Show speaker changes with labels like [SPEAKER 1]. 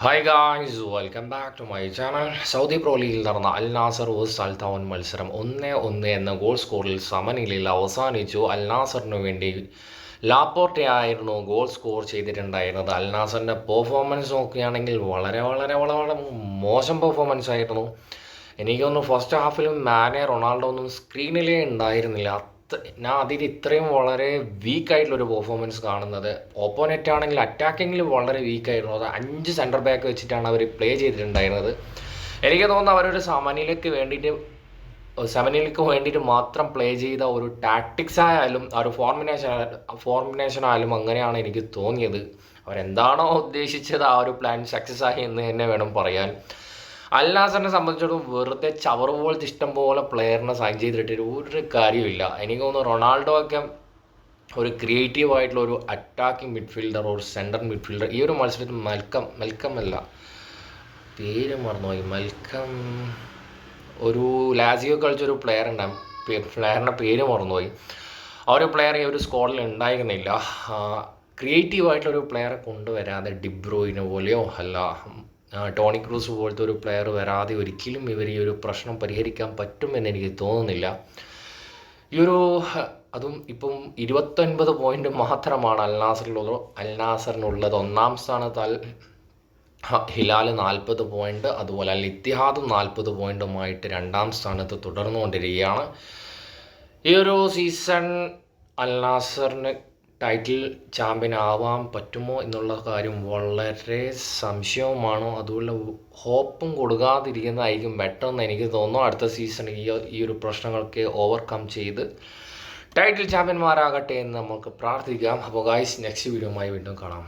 [SPEAKER 1] Hi guys, welcome back to my channel. Saudi pro ലീഗിൽ നടന്ന അൽ Nasar versus അൽ തൗൻ മത്സരം 1-1 എന്ന ഗോൾ സ്കോറിൽ സമനിലയിൽ അവസാനിച്ചു. അൽ നാസറിനു വേണ്ടി ലാപ്പോർട്ടെ ആയിരുന്നു ഗോൾ സ്കോർ ചെയ്തിട്ടുണ്ടായിരുന്നത്. അൽ നാസറിൻ്റെ പെർഫോമൻസ് നോക്കുകയാണെങ്കിൽ വളരെ വളരെ വളരെ മോശം പെർഫോമൻസ് ആയിരുന്നു. എനിക്ക് തോന്നുന്നു ഫസ്റ്റ് ഹാഫിലും മാനെ റൊണാൾഡോ ഒന്നും സ്ക്രീനിലേ ഉണ്ടായിരുന്നില്ല. ഞാൻ അതിൽ ഇത്രയും വളരെ വീക്കായിട്ടുള്ളൊരു പെർഫോമൻസ് കാണുന്നത്. ഓപ്പോണറ്റ് ആണെങ്കിൽ അറ്റാക്കിങ്ങിൽ വളരെ വീക്കായിരുന്നു. അത് 5 സെൻറ്റർ ബാക്ക് വെച്ചിട്ടാണ് അവർ പ്ലേ ചെയ്തിട്ടുണ്ടായിരുന്നത്. എനിക്ക് തോന്നുന്നു അവരൊരു സമനിലയ്ക്ക് വേണ്ടിയിട്ട് മാത്രം പ്ലേ ചെയ്ത ഒരു ടാക്ടിക്സ് ആയാലും ആ ഒരു ഫോർമിനേഷൻ ആയാലും അങ്ങനെയാണ് എനിക്ക് തോന്നിയത്. അവരെന്താണോ ഉദ്ദേശിച്ചത് ആ ഒരു പ്ലാൻ സക്സസ് ആയി എന്ന് തന്നെ വേണം പറയാൻ. അൽ നാസറിനെ സംബന്ധിച്ചിടത്തോളം വെറുതെ ചവറ് പോലത്തെ ഇഷ്ടം പോലെ പ്ലെയറിനെ സൈൻ ചെയ്തിട്ട് ഒരു കാര്യമില്ല. എനിക്ക് തോന്നുന്നു റൊണാൾഡോ ഒക്കെ ഒരു ക്രിയേറ്റീവ് ആയിട്ടുള്ള ഒരു അറ്റാക്കിംഗ് മിഡ്ഫീൽഡർ, ഒരു സെൻട്രൽ മിഡ്ഫീൽഡർ. ഈ ഒരു മത്സരത്തിൽ മെൽക്കം അല്ല, പേര് മറന്നുപോയി. ഒരു ലാസിയോ കളിച്ചൊരു പ്ലെയർ ഉണ്ടാകും, പ്ലെയറിൻ്റെ പേര് മറന്നുപോയി. ആ ഒരു പ്ലെയർ ഈ ഒരു സ്ക്വാഡിൽ ഉണ്ടായിരുന്നില്ല. ക്രിയേറ്റീവായിട്ടൊരു പ്ലെയറെ കൊണ്ടുവരാതെ ഡിബ്രോയിനെ പോലെയോ അല്ല ടോണി ക്രൂസ് പോലത്തെ ഒരു പ്ലെയർ വരാതെ ഒരിക്കലും ഇവർ ഈ ഒരു പ്രശ്നം പരിഹരിക്കാൻ പറ്റുമെന്ന് എനിക്ക് തോന്നുന്നില്ല. അതും ഇപ്പം 29 പോയിൻ്റ് മാത്രമാണ് അൽ നാസറിനുള്ളത്. ഒന്നാം സ്ഥാനത്ത് ഹിലാൽ 40 പോയിൻ്റ്, അതുപോലെ അൽ ഇത്തിഹാദും 40 പോയിൻ്റുമായിട്ട് രണ്ടാം സ്ഥാനത്ത് തുടർന്നുകൊണ്ടിരിക്കുകയാണ്. ഈ ഒരു സീസൺ അൽ നാസറിന് ടൈറ്റിൽ ചാമ്പ്യൻ ആവാൻ പറ്റുമോ എന്നുള്ള കാര്യം വളരെ സംശയവുമാണ്. അതുപോലെ ഹോപ്പും കൊടുക്കാതിരിക്കുന്നതായിരിക്കും ബെറ്റർ എന്ന് എനിക്ക് തോന്നുന്നു. അടുത്ത സീസൺ ഈ ഒരു പ്രശ്നങ്ങൾക്ക് ഓവർകം ചെയ്ത് ടൈറ്റിൽ ചാമ്പ്യന്മാരാകട്ടെ എന്ന് നമുക്ക് പ്രാർത്ഥിക്കാം. അപ്പോൾ ഗായ്സ്, നെക്സ്റ്റ് വീഡിയോയുമായി വീണ്ടും കാണാം.